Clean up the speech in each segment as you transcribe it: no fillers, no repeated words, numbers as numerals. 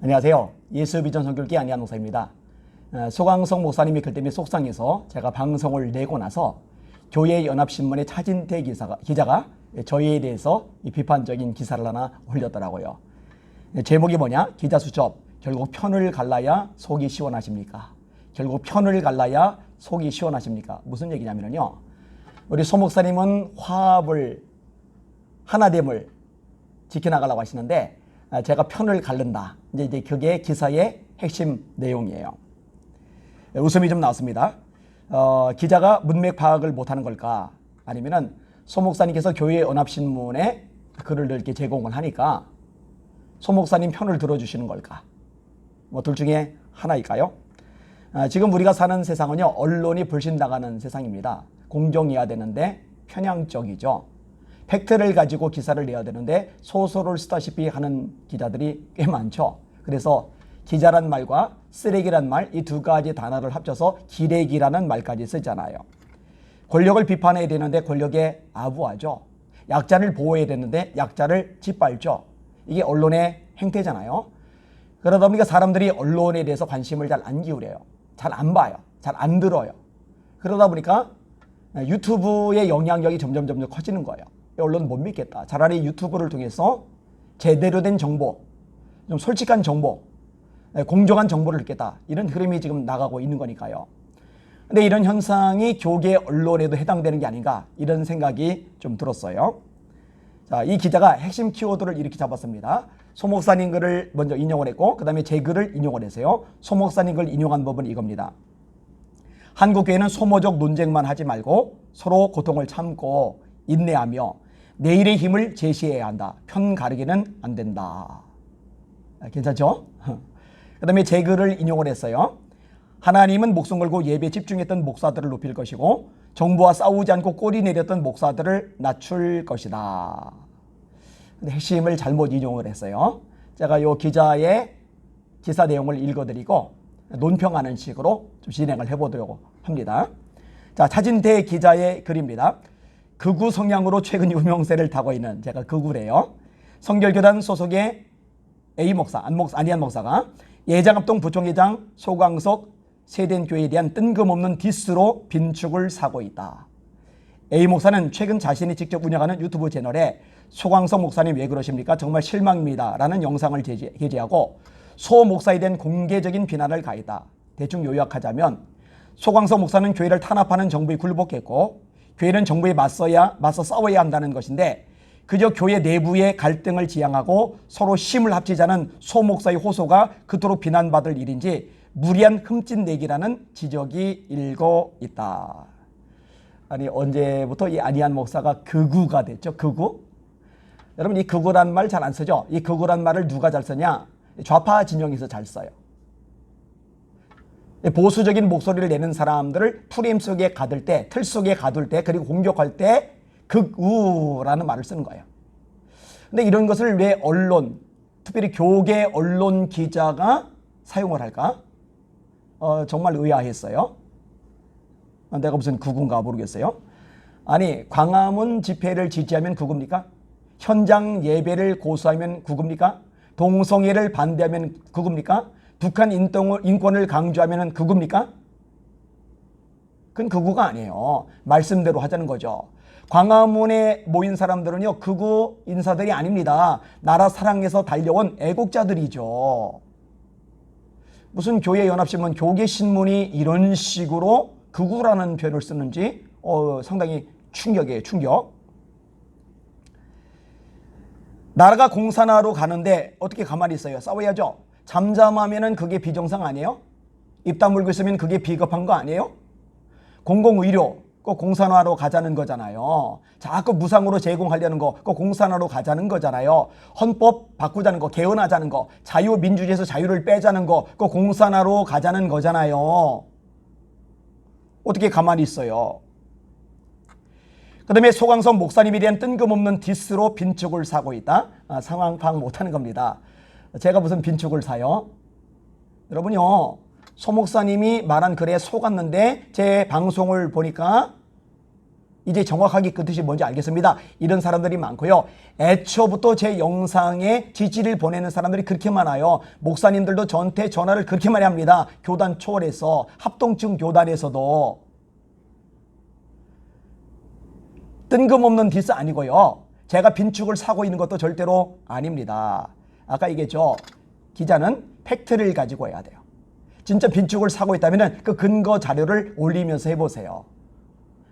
안녕하세요. 예수비전 선교기 안희한 목사입니다. 소강성 목사님이 글 때문에 속상해서 제가 방송을 내고 나서 교회연합신문의 차진태 기자가 저희에 대해서 비판적인 기사를 하나 올렸더라고요. 제목이 뭐냐? 기자 수첩. 결국 편을 갈라야 속이 시원하십니까? 결국 편을 갈라야 속이 시원하십니까? 무슨 얘기냐면요. 우리 소 목사님은 화합을, 하나됨을 지켜나가려고 하시는데 제가 편을 가른다. 이제 그게 기사의 핵심 내용이에요. 웃음이 좀 나왔습니다. 기자가 문맥 파악을 못하는 걸까? 아니면은 소 목사님께서 교회 연합신문에 글을 이렇게 제공을 하니까 소 목사님 편을 들어주시는 걸까? 뭐 둘 중에 하나일까요? 지금 우리가 사는 세상은요, 언론이 불신당하는 세상입니다. 공정해야 되는데 편향적이죠. 팩트를 가지고 기사를 내야 되는데 소설을 쓰다시피 하는 기자들이 꽤 많죠. 그래서 기자란 말과 쓰레기란 말, 이 두 가지 단어를 합쳐서 기레기라는 말까지 쓰잖아요. 권력을 비판해야 되는데 권력에 아부하죠. 약자를 보호해야 되는데 약자를 짓밟죠. 이게 언론의 행태잖아요. 그러다 보니까 사람들이 언론에 대해서 관심을 잘 안 기울여요. 잘 안 봐요. 잘 안 들어요. 그러다 보니까 유튜브의 영향력이 점점 커지는 거예요. 언론 못 믿겠다. 차라리 유튜브를 통해서 제대로 된 정보, 좀 솔직한 정보, 공정한 정보를 듣겠다. 이런 흐름이 지금 나가고 있는 거니까요. 근데 이런 현상이 교계 언론에도 해당되는 게 아닌가, 이런 생각이 좀 들었어요. 자, 이 기자가 핵심 키워드를 이렇게 잡았습니다. 소 목사님 글을 먼저 인용을 했고, 그 다음에 제 글을 인용을 했어요. 소 목사님 글 인용한 법은 이겁니다. 한국교회는 소모적 논쟁만 하지 말고 서로 고통을 참고 인내하며 내일의 힘을 제시해야 한다. 편 가르기는 안 된다. 괜찮죠? 그 다음에 제 글을 인용을 했어요. 하나님은 목숨 걸고 예배에 집중했던 목사들을 높일 것이고 정부와 싸우지 않고 꼬리 내렸던 목사들을 낮출 것이다. 근데 핵심을 잘못 인용을 했어요. 제가 이 기자의 기사 내용을 읽어드리고 논평하는 식으로 좀 진행을 해보도록 합니다. 자, 차진태 기자의 글입니다. 극우 성향으로 최근 유명세를 타고 있는, 제가 극우래요. 성결교단 소속의 A 목사, 안희한 목사가 예장합동 부총회장 소광석 세덴교회에 대한 뜬금없는 디스로 빈축을 사고 있다. A 목사는 최근 자신이 직접 운영하는 유튜브 채널에 소광석 목사님 왜 그러십니까? 정말 실망입니다. 라는 영상을 게재하고 소 목사에 대한 공개적인 비난을 가했다. 대충 요약하자면 소광석 목사는 교회를 탄압하는 정부에 굴복했고 교회는 정부에 맞서 싸워야 한다는 것인데 그저 교회 내부의 갈등을 지향하고 서로 힘을 합치자는 소 목사의 호소가 그토록 비난받을 일인지 무리한 흠집내기라는 지적이 일고 있다. 아니, 언제부터 이 안희한 목사가 극우가 됐죠? 극우? 여러분, 이 극우란 말 잘 안 쓰죠? 이 극우란 말을 누가 잘 쓰냐? 좌파 진영에서 잘 써요. 보수적인 목소리를 내는 사람들을 프레임 속에 가둘 때, 틀 속에 가둘 때, 그리고 공격할 때 극우라는 말을 쓰는 거예요. 근데 이런 것을 왜 언론, 특별히 교계 언론 기자가 사용을 할까? 정말 의아했어요. 내가 무슨 극우인가 모르겠어요. 아니, 광화문 집회를 지지하면 극우입니까? 현장 예배를 고수하면 극우입니까? 동성애를 반대하면 극우입니까? 북한 인권을 강조하면 극우입니까? 그건 극우가 아니에요. 말씀대로 하자는 거죠. 광화문에 모인 사람들은요, 극우 인사들이 아닙니다. 나라 사랑해서 달려온 애국자들이죠. 무슨 교회연합신문, 교계신문이 이런 식으로 극우라는 표현을 쓰는지 상당히 충격이에요. 충격. 나라가 공산화로 가는데 어떻게 가만히 있어요? 싸워야죠. 잠잠하면 그게 비정상 아니에요? 입 다물고 있으면 그게 비겁한 거 아니에요? 공공의료, 그 공산화로 가자는 거잖아요. 자꾸 무상으로 제공하려는 거, 그 공산화로 가자는 거잖아요. 헌법 바꾸자는 거, 개헌하자는 거, 자유민주주의에서 자유를 빼자는 거, 그 공산화로 가자는 거잖아요. 어떻게 가만히 있어요? 그 다음에 소광석 목사님에 대한 뜬금없는 디스로 빈축을 사고 있다. 상황 파악 못하는 겁니다. 제가 무슨 빈축을 사요? 여러분요, 소 목사님이 말한 글에 속았는데 제 방송을 보니까 이제 정확하게 그 뜻이 뭔지 알겠습니다. 이런 사람들이 많고요. 애초부터 제 영상에 지지를 보내는 사람들이 그렇게 많아요. 목사님들도 저한테 전화를 그렇게 많이 합니다. 교단 초월해서, 합동층 교단에서도. 뜬금없는 디스 아니고요. 제가 빈축을 사고 있는 것도 절대로 아닙니다. 아까 얘기했죠. 기자는 팩트를 가지고 해야 돼요. 진짜 빈축을 사고 있다면 그 근거 자료를 올리면서 해보세요.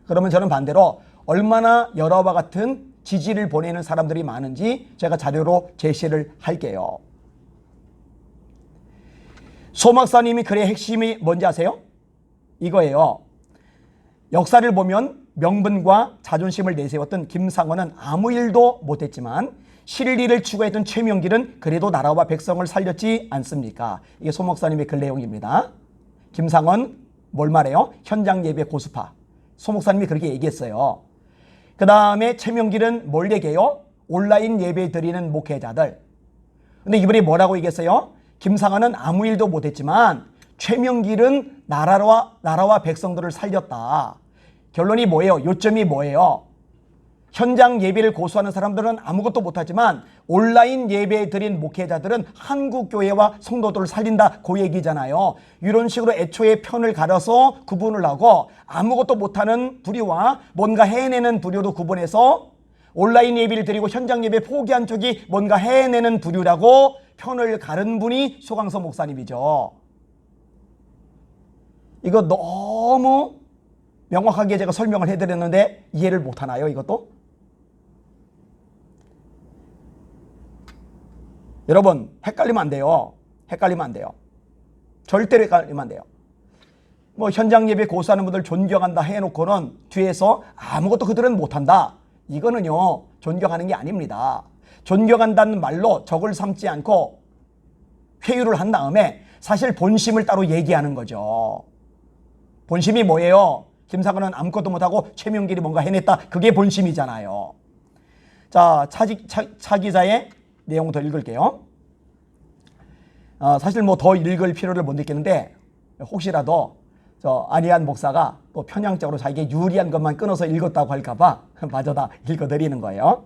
그러면 저는 반대로 얼마나 여러와 같은 지지를 보내는 사람들이 많은지 제가 자료로 제시를 할게요. 소 목사님이 글의 핵심이 뭔지 아세요? 이거예요. 역사를 보면 명분과 자존심을 내세웠던 김상원은 아무 일도 못했지만 실리를 추구했던 최명길은 그래도 나라와 백성을 살렸지 않습니까? 이게 소 목사님의 글 내용입니다. 김상원 뭘 말해요? 현장 예배 고수파. 소 목사님이 그렇게 얘기했어요. 그 다음에 최명길은 뭘 얘기해요? 온라인 예배 드리는 목회자들. 근데 이분이 뭐라고 얘기했어요? 김상원은 아무 일도 못했지만 최명길은 나라와 백성들을 살렸다. 결론이 뭐예요? 요점이 뭐예요? 현장 예배를 고수하는 사람들은 아무것도 못하지만 온라인 예배 드린 목회자들은 한국교회와 성도들을 살린다, 그 얘기잖아요. 이런 식으로 애초에 편을 가려서 구분을 하고 아무것도 못하는 부류와 뭔가 해내는 부류로 구분해서 온라인 예배를 드리고 현장 예배 포기한 쪽이 뭔가 해내는 부류라고 편을 가른 분이 소강서 목사님이죠. 이거 너무 명확하게 제가 설명을 해드렸는데 이해를 못하나요, 이것도? 여러분, 헷갈리면 안 돼요. 헷갈리면 안 돼요. 절대로 헷갈리면 안 돼요. 뭐 현장 예배 고수하는 분들 존경한다 해놓고는 뒤에서 아무것도 그들은 못한다. 이거는요, 존경하는 게 아닙니다. 존경한다는 말로 적을 삼지 않고 회유를 한 다음에 사실 본심을 따로 얘기하는 거죠. 본심이 뭐예요? 김상원은 아무것도 못하고 최명길이 뭔가 해냈다. 그게 본심이잖아요. 자, 차 기자의 내용을 더 읽을게요. 사실 뭐 더 읽을 필요를 못 느끼는데 혹시라도 안희한 목사가 또 편향적으로 자기에게 유리한 것만 끊어서 읽었다고 할까봐 마저 다 읽어드리는 거예요.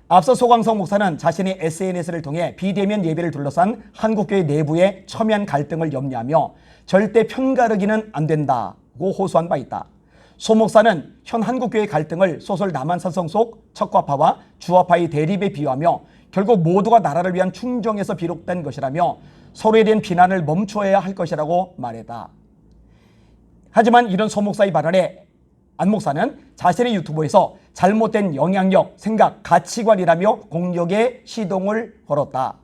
앞서 소강성 목사는 자신의 SNS를 통해 비대면 예배를 둘러싼 한국교회 내부의 첨예한 갈등을 염려하며 절대 편가르기는 안 된다고 호소한 바 있다. 소 목사는 현 한국교회 갈등을 소설 남한산성 속 척과파와 주화파의 대립에 비유하며 결국 모두가 나라를 위한 충정에서 비롯된 것이라며 서로에 대한 비난을 멈춰야 할 것이라고 말했다. 하지만 이런 소 목사의 발언에 안 목사는 자신의 유튜브에서 잘못된 영향력, 생각, 가치관이라며 공격의 시동을 걸었다.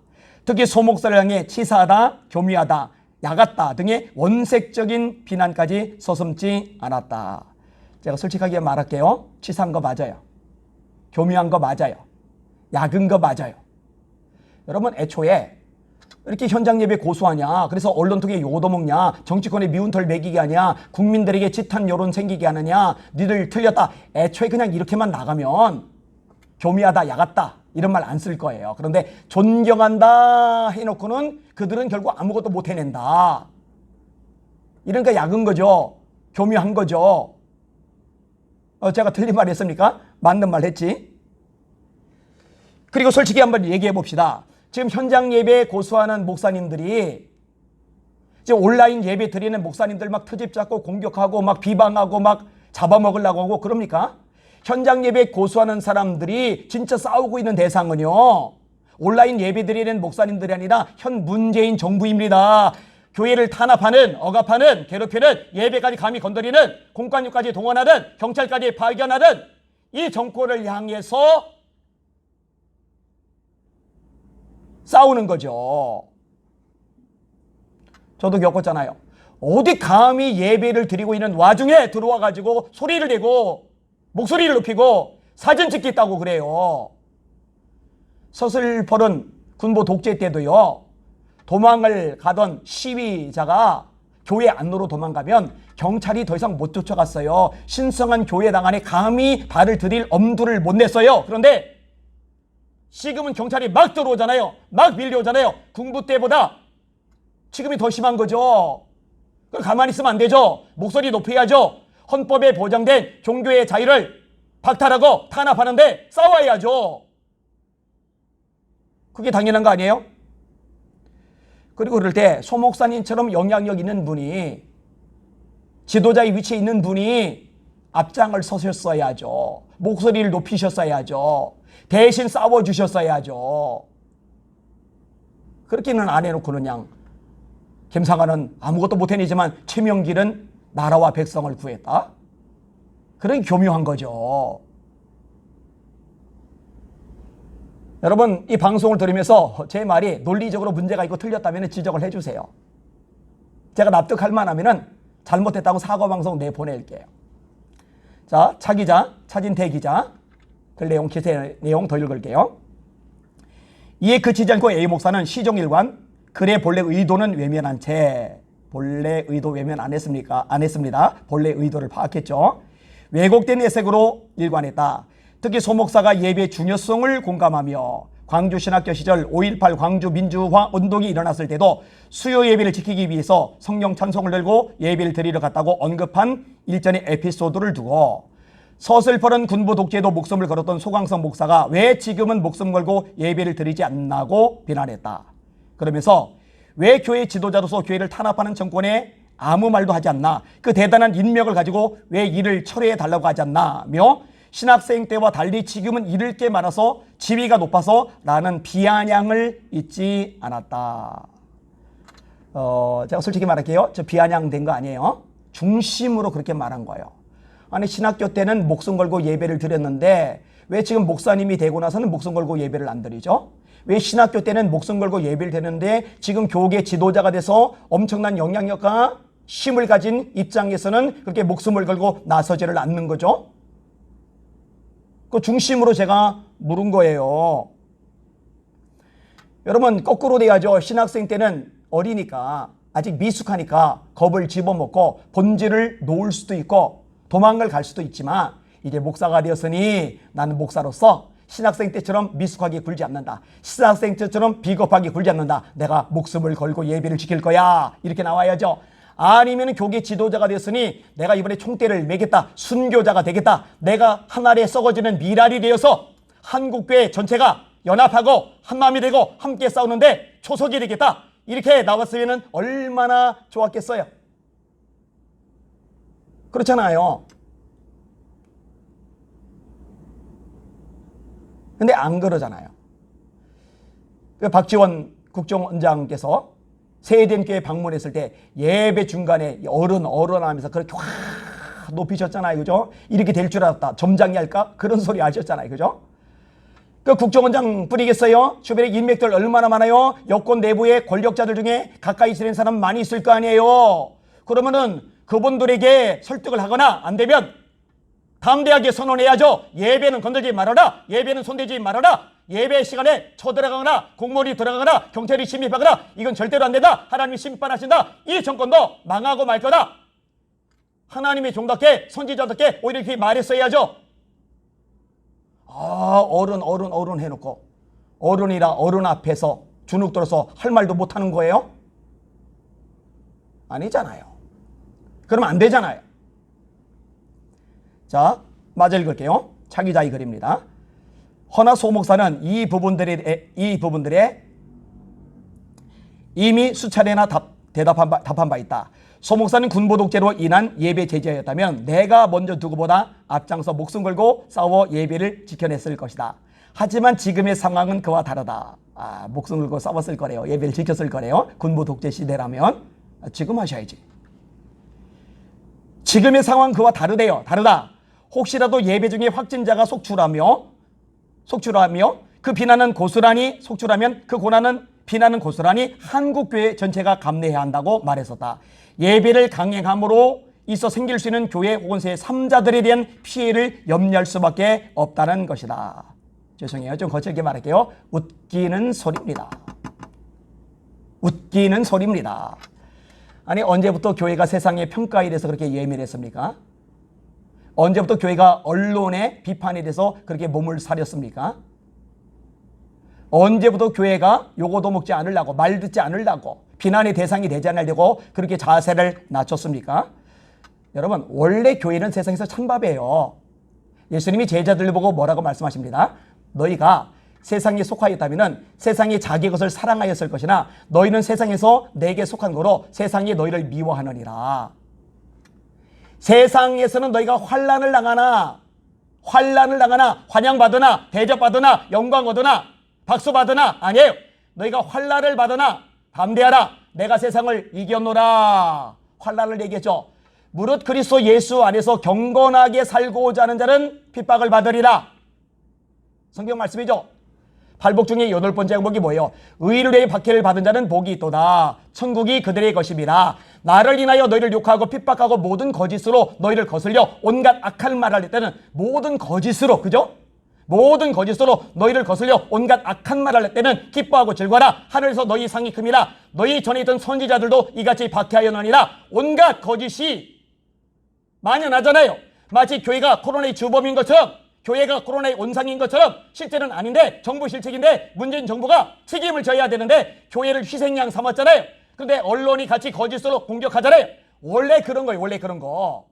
특히 소 목사를 향해 치사하다, 교미하다, 야같다 등의 원색적인 비난까지 서슴지 않았다. 제가 솔직하게 말할게요. 치사한 거 맞아요. 교미한 거 맞아요. 약은 거 맞아요. 여러분, 애초에 이렇게 현장 예배 고수하냐, 그래서 언론 통해 요도 먹냐, 정치권에 미운 털 매기게 하냐, 국민들에게 짙은 여론 생기게 하느냐, 니들 틀렸다. 애초에 그냥 이렇게만 나가면 교미하다, 야같다 이런 말 안 쓸 거예요. 그런데 존경한다 해놓고는 그들은 결국 아무것도 못 해낸다. 이러니까 약은 거죠. 교미한 거죠. 제가 틀린 말 했습니까? 맞는 말 했지. 그리고 솔직히 한번 얘기해 봅시다. 지금 현장 예배 고수하는 목사님들이 지금 온라인 예배 드리는 목사님들 막 트집 잡고 공격하고 막 비방하고 막 잡아먹으려고 하고 그럽니까? 현장 예배 고수하는 사람들이 진짜 싸우고 있는 대상은요, 온라인 예배 드리는 목사님들이 아니라 현 문재인 정부입니다. 교회를 탄압하는, 억압하는, 괴롭히는, 예배까지 감히 건드리는, 공관육까지 동원하는, 경찰까지 발견하는 이 정권을 향해서 싸우는 거죠. 저도 겪었잖아요. 어디 감히 예배를 드리고 있는 와중에 들어와 가지고 소리를 내고 목소리를 높이고 사진 찍겠다고 그래요. 서슬퍼른 군부 독재 때도요, 도망을 가던 시위자가 교회 안으로 도망가면 경찰이 더 이상 못 쫓아갔어요. 신성한 교회당 안에 감히 발을 들일 엄두를 못 냈어요. 그런데 지금은 경찰이 막 들어오잖아요. 막 밀려오잖아요. 군부 때보다 지금이 더 심한 거죠. 그럼 가만히 있으면 안 되죠. 목소리 높여야죠. 헌법에 보장된 종교의 자유를 박탈하고 탄압하는데 싸워야죠. 그게 당연한 거 아니에요? 그리고 그럴 때 소 목사님처럼 영향력 있는 분이, 지도자의 위치에 있는 분이 앞장을 서셨어야죠. 목소리를 높이셨어야죠. 대신 싸워주셨어야죠. 그렇게는 안 해놓고 그냥 김상환은 아무것도 못해내지만 최명길은 나라와 백성을 구했다. 그런 교묘한 거죠. 여러분, 이 방송을 들으면서 제 말이 논리적으로 문제가 있고 틀렸다면 지적을 해주세요. 제가 납득할 만하면 잘못했다고 사과방송 내보낼게요. 자, 차 기자, 차진태 기자, 그 내용, 기세 내용 더 읽을게요. 이에 그치지 않고 A 목사는 시종일관 글의 본래 의도는 외면한 채, 본래 의도 외면 안 했습니까? 안 했습니다. 본래 의도를 파악했죠. 왜곡된 해석으로 일관했다. 특히 소 목사가 예배의 중요성을 공감하며 광주신학교 시절 5.18 광주 민주화 운동이 일어났을 때도 수요 예배를 지키기 위해서 성령 찬송을 들고 예배를 드리러 갔다고 언급한 일전의 에피소드를 두고 서슬퍼런 군부 독재도 목숨을 걸었던 소강성 목사가 왜 지금은 목숨 걸고 예배를 드리지 않나고 비난했다. 그러면서 왜 교회 지도자로서 교회를 탄압하는 정권에 아무 말도 하지 않나, 그 대단한 인맥을 가지고 왜 일을 철회해 달라고 하지 않나며 신학생 때와 달리 지금은 잃을 게 많아서 지위가 높아서 라는 비아냥을 잊지 않았다. 제가 솔직히 말할게요. 저 비아냥된 거 아니에요. 중심으로 그렇게 말한 거예요. 아니, 신학교 때는 목숨 걸고 예배를 드렸는데 왜 지금 목사님이 되고 나서는 목숨 걸고 예배를 안 드리죠? 왜 신학교 때는 목숨 걸고 예배를 드렸는데 지금 교계 지도자가 돼서 엄청난 영향력과 힘을 가진 입장에서는 그렇게 목숨을 걸고 나서지를 않는 거죠? 그 중심으로 제가 물은 거예요. 여러분, 거꾸로 돼야죠. 신학생 때는 어리니까, 아직 미숙하니까 겁을 집어먹고 본질을 놓을 수도 있고 도망을 갈 수도 있지만 이제 목사가 되었으니 나는 목사로서 신학생 때처럼 미숙하게 굴지 않는다. 신학생 때처럼 비겁하게 굴지 않는다. 내가 목숨을 걸고 예배를 지킬 거야. 이렇게 나와야죠. 아니면 교계 지도자가 됐으니 내가 이번에 총대를 매겠다. 순교자가 되겠다. 내가 한 알에 썩어지는 미랄이 되어서 한국교회 전체가 연합하고 한마음이 되고 함께 싸우는데 초석이 되겠다. 이렇게 나왔으면 얼마나 좋았겠어요. 그렇잖아요. 근데 안 그러잖아요. 박지원 국정원장께서 세대교회 방문했을 때 예배 중간에 어른 하면서 그렇게 확 높이셨잖아요. 그죠? 이렇게 될 줄 알았다. 점장이 할까? 그런 소리 하셨잖아요. 그죠? 그 국정원장 뿐이겠어요? 주변에 인맥들 얼마나 많아요? 여권 내부의 권력자들 중에 가까이 지낸 사람 많이 있을 거 아니에요? 그러면은 그분들에게 설득을 하거나 안 되면 담대하게 선언해야죠. 예배는 건들지 말아라. 예배는 손대지 말아라. 예배 시간에 쳐들어가거나 공무원이 들어가거나 경찰이 침입하거나 이건 절대로 안 된다. 하나님이 심판하신다. 이 정권도 망하고 말 거다. 하나님의 종답게 선지자답게 오히려 이렇게 말했어야죠. 어른 해놓고 어른이라 어른 앞에서 주눅 들어서 할 말도 못하는 거예요? 아니잖아요. 그러면 안 되잖아요. 자, 마저 읽을게요. 차기자의 글입니다. 허나 소 목사는 이 부분들에 이미 수차례나 답한 바 있다. 소 목사는 군부 독재로 인한 예배 제재였다면 내가 먼저 누구보다 앞장서 목숨 걸고 싸워 예배를 지켜냈을 것이다. 하지만 지금의 상황은 그와 다르다. 목숨 걸고 싸웠을 거래요. 예배를 지켰을 거래요. 군부 독재 시대라면 지금 하셔야지. 지금의 상황은 그와 다르대요. 다르다. 혹시라도 예배 중에 확진자가 속출하며 그 비난은 고스란히 속출하면 그 비난은 고스란히 한국교회 전체가 감내해야 한다고 말했었다. 예배를 강행함으로 있어 생길 수 있는 교회 혹은 제3자들에 대한 피해를 염려할 수밖에 없다는 것이다. 죄송해요. 좀 거칠게 말할게요. 웃기는 소리입니다. 웃기는 소리입니다. 아니, 언제부터 교회가 세상의 평가에 대해서 그렇게 예민했습니까? 언제부터 교회가 언론의 비판에 대해서 그렇게 몸을 사렸습니까? 언제부터 교회가 요거도 먹지 않으려고, 말 듣지 않으려고, 비난의 대상이 되지 않으려고 그렇게 자세를 낮췄습니까? 여러분, 원래 교회는 세상에서 찬밥이에요. 예수님이 제자들을 보고 뭐라고 말씀하십니다. 너희가 세상에 속하였다면 세상이 자기 것을 사랑하였을 것이나 너희는 세상에서 내게 속한 거로 세상이 너희를 미워하느니라. 세상에서는 너희가 환난을 당하나 환영받으나 대접받으나 영광 얻으나 박수 받으나 아니에요. 너희가 환난을 받으나 담대하라. 내가 세상을 이겼노라. 환난을 얘기했죠. 무릇 그리스도 예수 안에서 경건하게 살고자 하는 자는 핍박을 받으리라. 성경 말씀이죠. 팔복 중에 8번째 항목이 뭐예요? 의를 위해 박해를 받은 자는 복이 있도다. 천국이 그들의 것임이라. 나를 인하여 너희를 욕하고 핍박하고 모든 거짓으로 너희를 거슬려 온갖 악한 말을 할 때는 모든 거짓으로, 그죠? 모든 거짓으로 너희를 거슬려 온갖 악한 말을 할 때는 기뻐하고 즐거워라. 하늘에서 너희 상이 큼이라. 너희 전에 있던 선지자들도 이같이 박해하였느니라. 온갖 거짓이 만연하잖아요. 마치 교회가 코로나의 주범인 것처럼, 교회가 코로나의 온상인 것처럼 실제는 아닌데, 정부 실책인데 문재인 정부가 책임을 져야 되는데 교회를 희생양 삼았잖아요. 그런데 언론이 같이 거짓으로 공격하잖아요. 원래 그런 거예요. 원래 그런 거.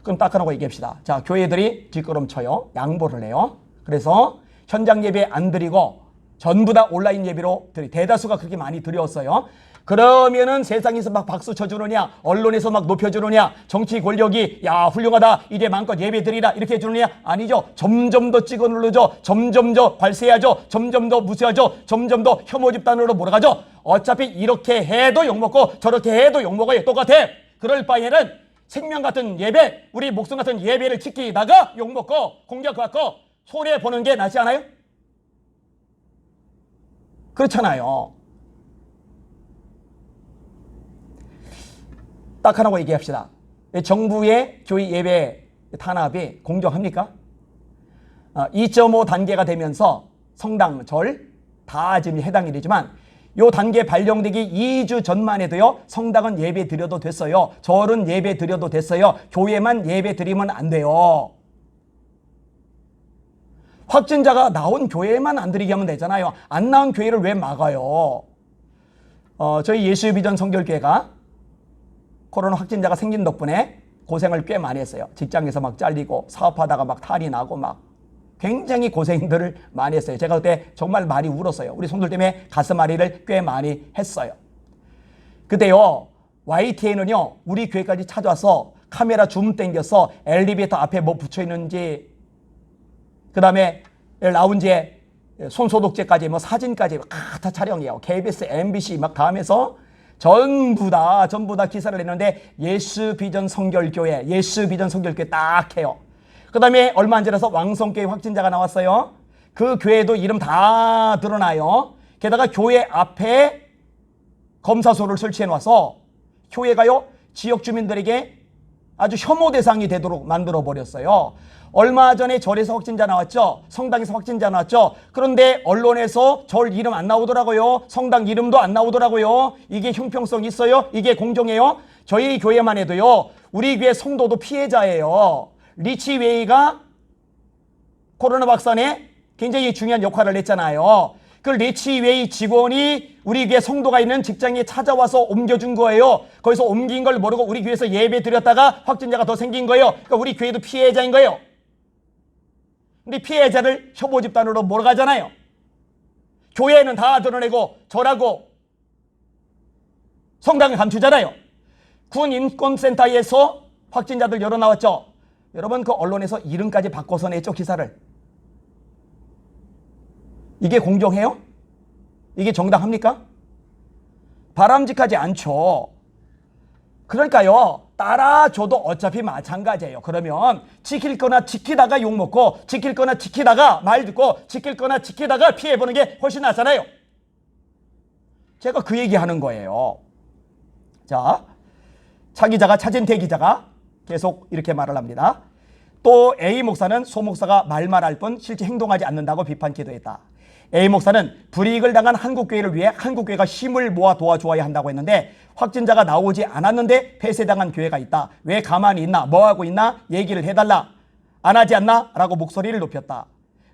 그럼 딱하고 얘기합시다. 자, 교회들이 뒷걸음쳐요. 양보를 해요. 그래서 현장 예배 안 드리고 전부 다 온라인 예배로 대다수가 그렇게 많이 드렸어요. 그러면은 세상에서 막 박수 쳐주느냐, 언론에서 막 높여주느냐, 정치 권력이 야 훌륭하다, 이제 마음껏 예배 드리라 이렇게 해주느냐? 아니죠. 점점 더 찍어 누르죠. 점점 더 발세하죠. 점점 더 무시하죠. 점점 더 혐오 집단으로 몰아가죠. 어차피 이렇게 해도 욕먹고 저렇게 해도 욕먹어요. 똑같아. 그럴 바에는 생명 같은 예배, 우리 목숨 같은 예배를 지키다가 욕먹고 공격받고 손해보는 게 낫지 않아요? 그렇잖아요. 딱 하나고 얘기합시다. 정부의 교회 예배 탄압이 공정합니까? 2.5 단계가 되면서 성당, 절 다 지금 해당이 되지만 요 단계 발령되기 2주 전만 해도요, 성당은 예배 드려도 됐어요. 절은 예배 드려도 됐어요. 교회만 예배 드리면 안 돼요. 확진자가 나온 교회만 안 드리게 하면 되잖아요. 안 나온 교회를 왜 막아요? 저희 예수의 비전 성결교회가 코로나 확진자가 생긴 덕분에 고생을 꽤 많이 했어요. 직장에서 막 잘리고 사업하다가 막 탈이 나고 막 굉장히 고생들을 많이 했어요. 제가 그때 정말 많이 울었어요. 우리 손들 때문에 가슴앓이를 꽤 많이 했어요. 그때요, YTN은요, 우리 교회까지 찾아와서 카메라 줌 땡겨서 엘리베이터 앞에 뭐 붙여 있는지, 그 다음에 라운지에 손소독제까지 뭐 사진까지 다 촬영해요. KBS, MBC 막 다 하면서 전부 다 기사를 냈는데 예수 비전 성결교회 딱 해요. 그 다음에 얼마 안 지나서 왕성교회 확진자가 나왔어요. 그 교회도 이름 다 드러나요. 게다가 교회 앞에 검사소를 설치해 놔서 교회가요, 지역 주민들에게 아주 혐오 대상이 되도록 만들어 버렸어요. 얼마 전에 절에서 확진자 나왔죠. 성당에서 확진자 나왔죠. 그런데 언론에서 절 이름 안 나오더라고요. 성당 이름도 안 나오더라고요. 이게 형평성 있어요? 이게 공정해요? 저희 교회만 해도요, 우리 교회 성도도 피해자예요. 리치 웨이가 코로나 확산에 굉장히 중요한 역할을 했잖아요. 그 리치 웨이 직원이 우리 교회 성도가 있는 직장에 찾아와서 옮겨준 거예요. 거기서 옮긴 걸 모르고 우리 교회에서 예배 드렸다가 확진자가 더 생긴 거예요. 그러니까 우리 교회도 피해자인 거예요. 근데 피해자를 혐오 집단으로 몰아가잖아요. 교회는 다 드러내고 절하고 성당을 감추잖아요. 군인권센터에서 확진자들 열어 나왔죠. 여러분, 그 언론에서 이름까지 바꿔서 냈죠, 기사를. 이게 공정해요? 이게 정당합니까? 바람직하지 않죠. 그러니까요, 따라줘도 어차피 마찬가지예요. 그러면 지킬 거나 지키다가 욕먹고, 지킬 거나 지키다가 말 듣고, 지킬 거나 지키다가 피해보는 게 훨씬 낫잖아요. 제가 그 얘기하는 거예요. 자, 차 기자가, 차진태 기자가 계속 이렇게 말을 합니다. 또 A 목사는 소 목사가 말만 할 뿐 실제 행동하지 않는다고 비판 기도했다. A 목사는 불이익을 당한 한국교회를 위해 한국교회가 힘을 모아 도와주어야 한다고 했는데 확진자가 나오지 않았는데 폐쇄당한 교회가 있다. 왜 가만히 있나? 뭐하고 있나? 얘기를 해달라. 안 하지 않나? 라고 목소리를 높였다.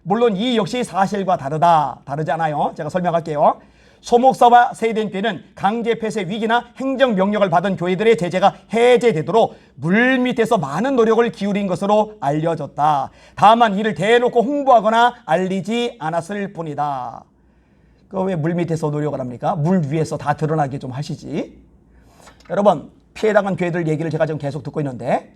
물론 이 역시 사실과 다르잖아요. 제가 설명할게요. 소목사와 세대인 교회는 강제 폐쇄 위기나 행정명령을 받은 교회들의 제재가 해제되도록 물밑에서 많은 노력을 기울인 것으로 알려졌다. 다만 이를 대놓고 홍보하거나 알리지 않았을 뿐이다. 그 왜 물밑에서 노력을 합니까? 물 위에서 다 드러나게 좀 하시지. 여러분, 피해당한 교회들 얘기를 제가 지금 계속 듣고 있는데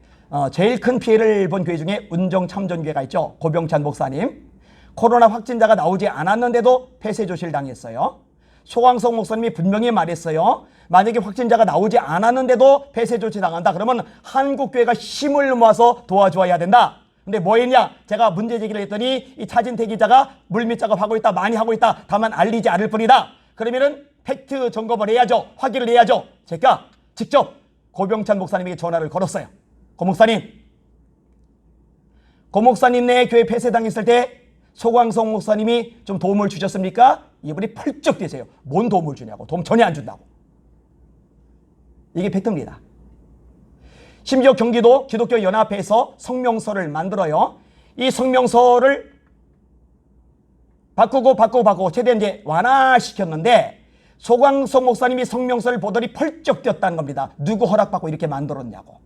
제일 큰 피해를 본 교회 중에 운정참전교회가 있죠. 고병찬 목사님. 코로나 확진자가 나오지 않았는데도 폐쇄 조치를 당했어요. 소광성 목사님이 분명히 말했어요. 만약에 확진자가 나오지 않았는데도 폐쇄 조치 당한다. 그러면 한국교회가 힘을 모아서 도와줘야 된다. 근데 뭐 했냐? 제가 문제 제기를 했더니 이 차진태 기자가 물밑 작업하고 있다. 많이 하고 있다. 다만 알리지 않을 뿐이다. 그러면은 팩트 점검을 해야죠. 확인을 해야죠. 제가 직접 고병찬 목사님에게 전화를 걸었어요. 고 목사님 네 교회 폐쇄당했을 때 소광성 목사님이 좀 도움을 주셨습니까? 이분이 펄쩍 뛰세요. 뭔 도움을 주냐고. 도움 전혀 안 준다고. 이게 팩트입니다. 심지어 경기도 기독교 연합회에서 성명서를 만들어요. 이 성명서를 바꾸고 최대한 이제 완화시켰는데 소광성 목사님이 성명서를 보더니 펄쩍 뛰었다는 겁니다. 누구 허락받고 이렇게 만들었냐고.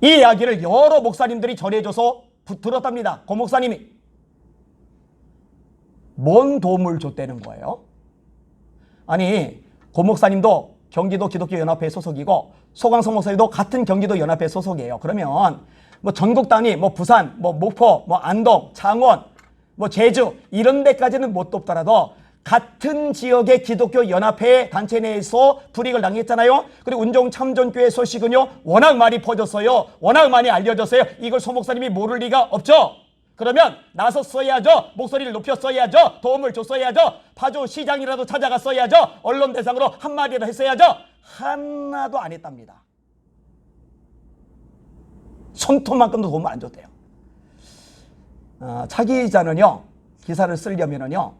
이 이야기를 여러 목사님들이 전해줘서 들었답니다. 고 목사님이. 뭔 도움을 줬다는 거예요? 아니, 고 목사님도 경기도 기독교 연합회 소속이고 소광성 목사님도 같은 경기도 연합회 소속이에요. 그러면 뭐 전국 단위, 뭐 부산, 뭐 목포, 뭐 안동, 창원, 뭐 제주 이런 데까지는 못 돕더라도 같은 지역의 기독교 연합회 단체 내에서 불이익을 당했잖아요. 그리고 운정참전교회 소식은요 워낙 많이 퍼졌어요. 워낙 많이 알려졌어요. 이걸 소 목사님이 모를 리가 없죠. 그러면 나서 써야죠. 목소리를 높여 써야죠. 도움을 줬어야죠. 파주 시장이라도 찾아가 써야죠. 언론 대상으로 한마디라도 했어야죠. 하나도 안 했답니다. 손톱만큼도 도움을 안 줬대요. 차기 기자는요 기사를 쓰려면은요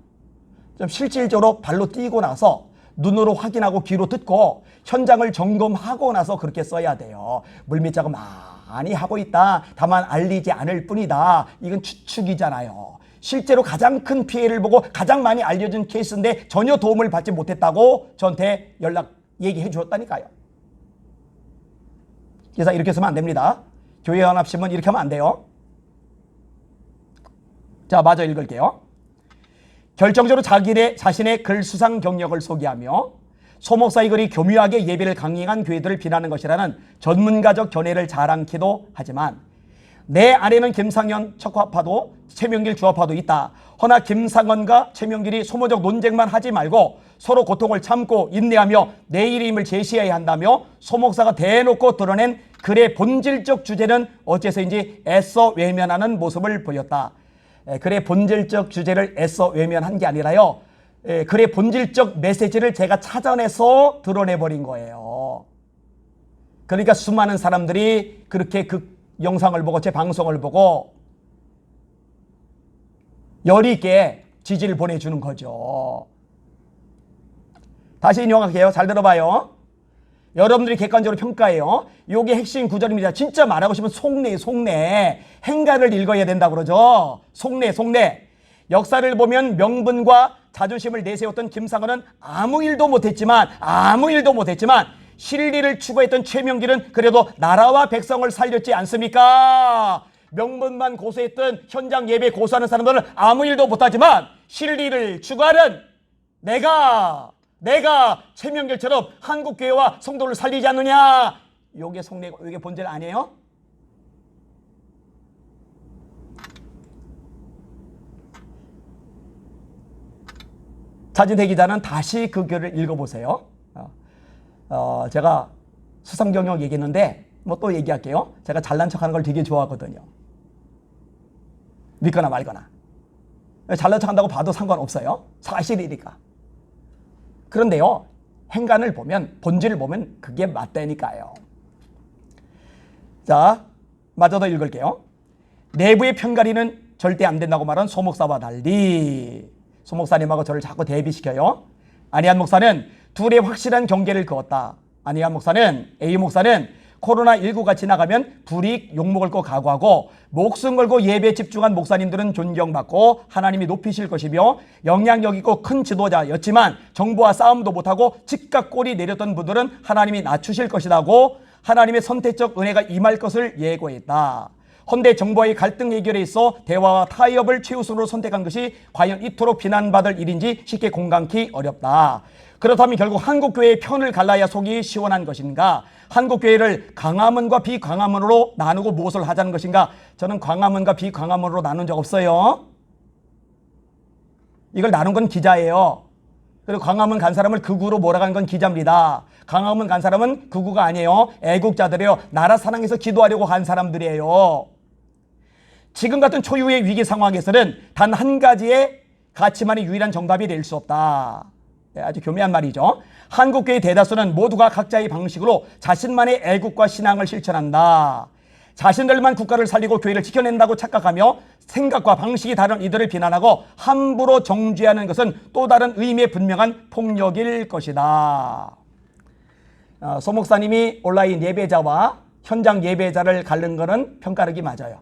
좀 실질적으로 발로 뛰고 나서 눈으로 확인하고 귀로 듣고 현장을 점검하고 나서 그렇게 써야 돼요. 물밑 작업 많이 하고 있다. 다만 알리지 않을 뿐이다. 이건 추측이잖아요. 실제로 가장 큰 피해를 보고 가장 많이 알려진 케이스인데 전혀 도움을 받지 못했다고 저한테 얘기해 주었다니까요. 그래서 이렇게 쓰면 안 됩니다. 교회연합신문 이렇게 하면 안 돼요. 자, 마저 읽을게요. 결정적으로 자신의 글 수상 경력을 소개하며 소목사의 글이 교묘하게 예배를 강행한 교회들을 비난하는 것이라는 전문가적 견해를 자랑키도 하지만 내 안에는 김상현 척화파도 최명길 주화파도 있다. 허나 김상현과 최명길이 소모적 논쟁만 하지 말고 서로 고통을 참고 인내하며 내일의 힘을 제시해야 한다며 소목사가 대놓고 드러낸 글의 본질적 주제는 어째서인지 애써 외면하는 모습을 보였다. 글의 본질적 주제를 애써 외면한 게 아니라요. 글의 본질적 메시지를 제가 찾아내서 드러내버린 거예요. 그러니까 수많은 사람들이 그렇게 그 영상을 보고 제 방송을 보고 열의 있게 지지를 보내주는 거죠. 다시 인용할게요. 잘 들어봐요. 여러분들이 객관적으로 평가해요. 요게 핵심 구절입니다. 진짜 말하고 싶으면 속내. 행간을 읽어야 된다고 그러죠. 속내. 역사를 보면 명분과 자존심을 내세웠던 김상헌은 아무 일도 못했지만 실리를 추구했던 최명길은 그래도 나라와 백성을 살렸지 않습니까? 명분만 고수했던 현장 예배 고수하는 사람들은 아무 일도 못하지만 실리를 추구하는 내가 최명길처럼 한국교회와 성도를 살리지 않느냐? 요게 속내고 요게 본질 아니에요? 차진태 기자는 다시 그 글을 읽어보세요. 제가 수상 경력 얘기했는데 뭐 또 얘기할게요. 제가 잘난 척하는 걸 되게 좋아하거든요. 믿거나 말거나. 잘난 척한다고 봐도 상관없어요. 사실이니까. 그런데요. 행간을 보면 본질을 보면 그게 맞다니까요. 자, 마저 더 읽을게요. 내부의 편가리는 절대 안 된다고 말한 소 목사와 달리 소 목사님하고 저를 자꾸 대비시켜요. 안희한 목사는 둘의 확실한 경계를 그었다. 안희한 목사는 A 목사는 코로나19가 지나가면 불이익 욕먹을 거 각오하고 목숨 걸고 예배에 집중한 목사님들은 존경받고 하나님이 높이실 것이며 영향력 있고 큰 지도자였지만 정부와 싸움도 못하고 즉각 꼴이 내렸던 분들은 하나님이 낮추실 것이라고 하나님의 선택적 은혜가 임할 것을 예고했다. 헌데 정부와의 갈등 해결에 있어 대화와 타협을 최우선으로 선택한 것이 과연 이토록 비난받을 일인지 쉽게 공감기 어렵다. 그렇다면 결국 한국교회의 편을 갈라야 속이 시원한 것인가? 한국교회를 강화문과 비강화문으로 나누고 무엇을 하자는 것인가? 저는 강화문과 비강화문으로 나눈 적 없어요. 이걸 나눈 건 기자예요. 그리고 강화문 간 사람을 극우로 몰아간 건 기자입니다. 강화문 간 사람은 극우가 아니에요. 애국자들이에요. 나라 사랑해서 기도하려고 간 사람들이에요. 지금 같은 초유의 위기 상황에서는 단 한 가지의 가치만이 유일한 정답이 될 수 없다. 아주 교묘한 말이죠. 한국교회 대다수는 모두가 각자의 방식으로 자신만의 애국과 신앙을 실천한다. 자신들만 국가를 살리고 교회를 지켜낸다고 착각하며 생각과 방식이 다른 이들을 비난하고 함부로 정죄하는 것은 또 다른 의미의 분명한 폭력일 것이다. 소 목사님이 온라인 예배자와 현장 예배자를 가른 것은 편가르기 맞아요.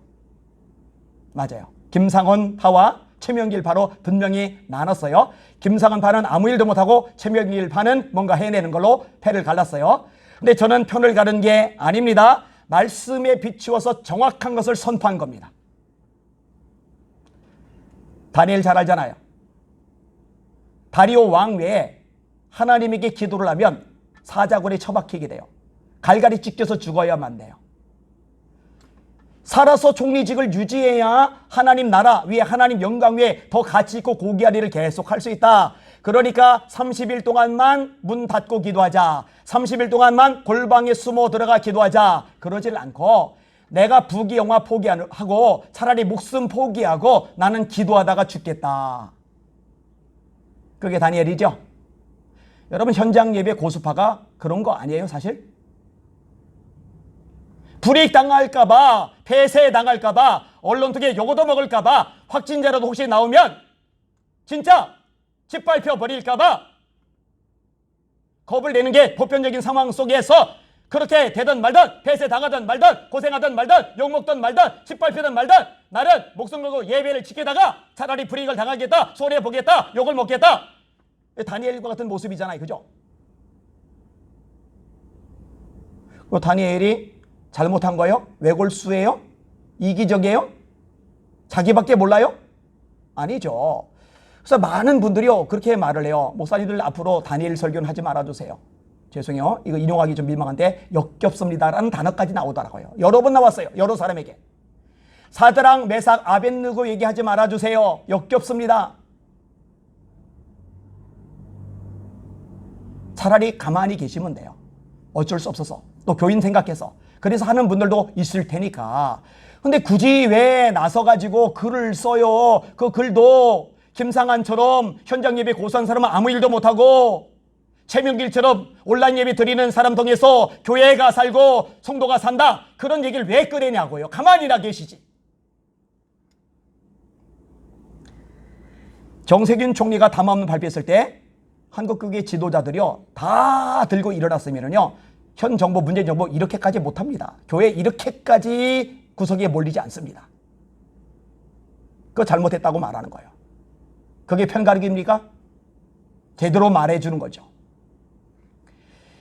맞아요. 김상원 파와 최명길 파로 분명히 나눴어요. 김상원 파는 아무 일도 못하고 최명길 파는 뭔가 해내는 걸로 패를 갈랐어요. 근데 저는 편을 가른 게 아닙니다. 말씀에 비추어서 정확한 것을 선포한 겁니다. 다니엘 잘 알잖아요. 다리오 왕 외에 하나님에게 기도를 하면 사자굴에 처박히게 돼요. 갈갈이 찢겨서 죽어야만 돼요. 살아서 총리직을 유지해야 하나님 나라 위에 하나님 영광 위에 더 가치 있고 고귀한 일을 계속 할 수 있다. 그러니까 30일 동안만 문 닫고 기도하자. 30일 동안만 골방에 숨어 들어가 기도하자. 그러질 않고 내가 부귀영화 포기하고 차라리 목숨 포기하고 나는 기도하다가 죽겠다. 그게 다니엘이죠. 여러분 현장 예배 고수파가 그런 거 아니에요 사실? 불이익 당할까봐, 폐쇄 당할까봐, 언론 통에 요거도 먹을까봐, 확진자라도 혹시 나오면 진짜 짓밟혀 버릴까봐 겁을 내는 게 보편적인 상황 속에서 그렇게 되든 말든, 폐쇄 당하든 말든, 고생하든 말든, 욕먹든 말든, 짓밟히든 말든 나는 목숨 걸고 예배를 지키다가 차라리 불이익을 당하겠다, 손해보겠다, 욕을 먹겠다. 다니엘과 같은 모습이잖아요. 그죠? 다니엘이 잘못한 거예요? 외골수예요? 이기적이에요? 자기밖에 몰라요? 아니죠. 그래서 많은 분들이요 그렇게 말을 해요. 목사님들 앞으로 다니엘 설교는 하지 말아주세요. 죄송해요. 이거 인용하기 좀 민망한데 역겹습니다라는 단어까지 나오더라고요. 여러 번 나왔어요. 여러 사람에게. 사드랑 메삭 아벳느고 얘기하지 말아주세요. 역겹습니다. 차라리 가만히 계시면 돼요. 어쩔 수 없어서. 또 교인 생각해서. 그래서 하는 분들도 있을 테니까. 근데 굳이 왜 나서가지고 글을 써요? 그 글도 김상한처럼 현장 예배 고수한 사람은 아무 일도 못하고 최명길처럼 온라인 예배 드리는 사람 통해서 교회가 살고 성도가 산다. 그런 얘기를 왜 꺼내냐고요. 가만히나 계시지. 정세균 총리가 담화문 발표했을 때 한국교회 지도자들이요 다 들고 일어났으면요 현 정부 문재인 정부 이렇게까지 못합니다. 교회 이렇게까지 구석에 몰리지 않습니다. 그거 잘못했다고 말하는 거예요. 그게 편가르기입니까? 제대로 말해주는 거죠.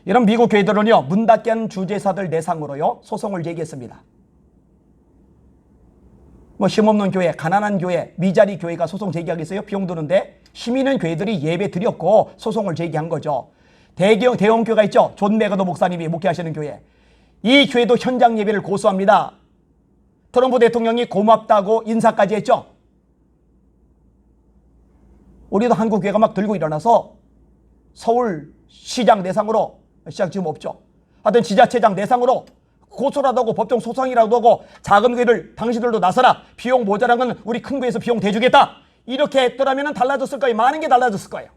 이런 미국 교회들은요 문 닫게 한 주재사들 대상으로요 소송을 제기했습니다. 뭐 힘없는 교회, 가난한 교회, 미자리 교회가 소송 제기하겠어요? 비용 드는데 힘 있는 교회들이 예배 드렸고 소송을 제기한 거죠. 대형 교회가 있죠. 존 메가더 목사님이 목회하시는 교회. 이 교회도 현장 예배를 고수합니다. 트럼프 대통령이 고맙다고 인사까지 했죠. 우리도 한국 교회가 막 들고 일어나서 서울시장 대상으로, 시장 지금 없죠. 하여튼 지자체장 대상으로 고소라도 하고 법정 소송이라도 하고 작은 교회를 당신들도 나서라. 비용 모자란 건 우리 큰 교회에서 비용 대주겠다. 이렇게 했더라면 달라졌을 거예요. 많은 게 달라졌을 거예요.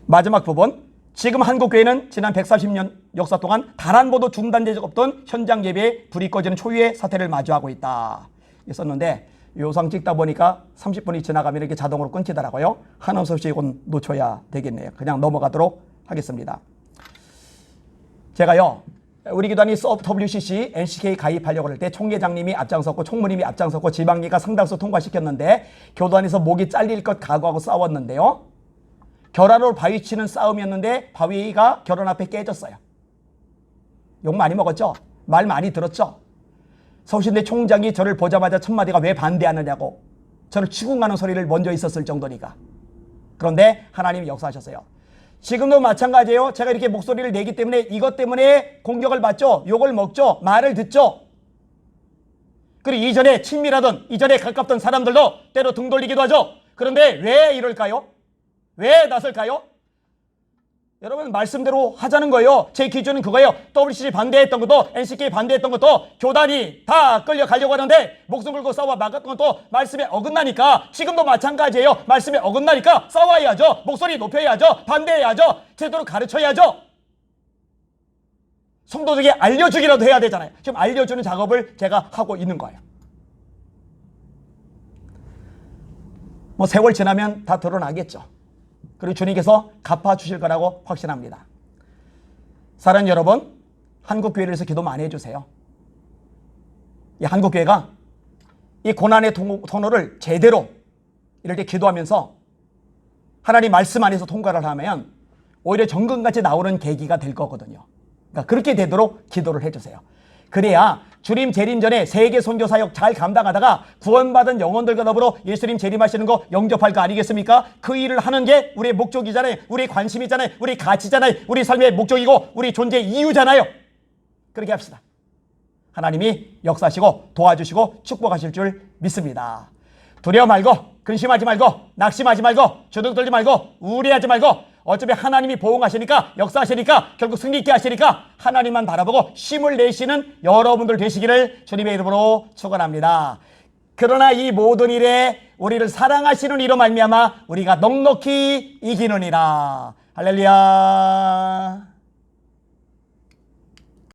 마지막 부분. 지금 한국교회는 지난 140년 역사 동안 단 한 번도 중단된 적 없던 현장 예배에 불이 꺼지는 초유의 사태를 마주하고 있다. 있었는데 요상 찍다 보니까 30분이 지나가면 이렇게 자동으로 끊기더라고요. 한음 소식은 놓쳐야 되겠네요. 그냥 넘어가도록 하겠습니다. 제가요, 우리 교단이 WCC, NCK 가입하려고 할 때 총회장님이 앞장섰고 총무님이 앞장섰고 지방리가 상당수 통과시켰는데 교단에서 목이 잘릴 것 각오하고 싸웠는데요. 결혼을 바위치는 싸움이었는데 바위가 결혼 앞에 깨졌어요. 욕 많이 먹었죠? 말 많이 들었죠? 서울시내 총장이 저를 보자마자 첫마디가 왜 반대하느냐고 저를 추궁하는 소리를 먼저 있었을 정도니까. 그런데 하나님이 역사하셨어요. 지금도 마찬가지예요. 제가 이렇게 목소리를 내기 때문에 이것 때문에 공격을 받죠. 욕을 먹죠. 말을 듣죠. 그리고 이전에 친밀하던 이전에 가깝던 사람들도 때로 등 돌리기도 하죠. 그런데 왜 이럴까요? 왜 나설까요? 여러분 말씀대로 하자는 거예요. 제 기준은 그거예요. WCC 반대했던 것도 NCK 반대했던 것도 교단이 다 끌려가려고 하는데 목숨 걸고 싸워 막았던 것도 말씀에 어긋나니까 지금도 마찬가지예요. 말씀에 어긋나니까 싸워야죠. 목소리 높여야죠. 반대해야죠. 제대로 가르쳐야죠. 성도들에게 알려주기라도 해야 되잖아요. 지금 알려주는 작업을 제가 하고 있는 거예요. 뭐 세월 지나면 다 드러나겠죠. 그리고 주님께서 갚아주실 거라고 확신합니다. 사랑하는 여러분, 한국교회를 위해서 기도 많이 해주세요. 이 한국교회가 이 고난의 통로를 제대로 이럴 때 기도하면서 하나님 말씀 안에서 통과를 하면 오히려 정금같이 나오는 계기가 될 거거든요. 그러니까 그렇게 되도록 기도를 해주세요. 그래야 주님 재림 전에 세계 선교 사역 잘 감당하다가 구원받은 영혼들과 더불어 예수님 재림하시는 거 영접할 거 아니겠습니까? 그 일을 하는 게 우리의 목적이잖아요. 우리의 관심이잖아요. 우리 가치잖아요. 우리 삶의 목적이고 우리 존재 이유잖아요. 그렇게 합시다. 하나님이 역사하시고 도와주시고 축복하실 줄 믿습니다. 두려워 말고 근심하지 말고 낙심하지 말고 주눅 들지 말고 우려하지 말고 어차피 하나님이 보응하시니까 역사하시니까 결국 승리 있게 하시니까 하나님만 바라보고 힘을 내시는 여러분들 되시기를 주님의 이름으로 축원합니다. 그러나 이 모든 일에 우리를 사랑하시는 이로 말미암아 우리가 넉넉히 이기느니라. 할렐루야.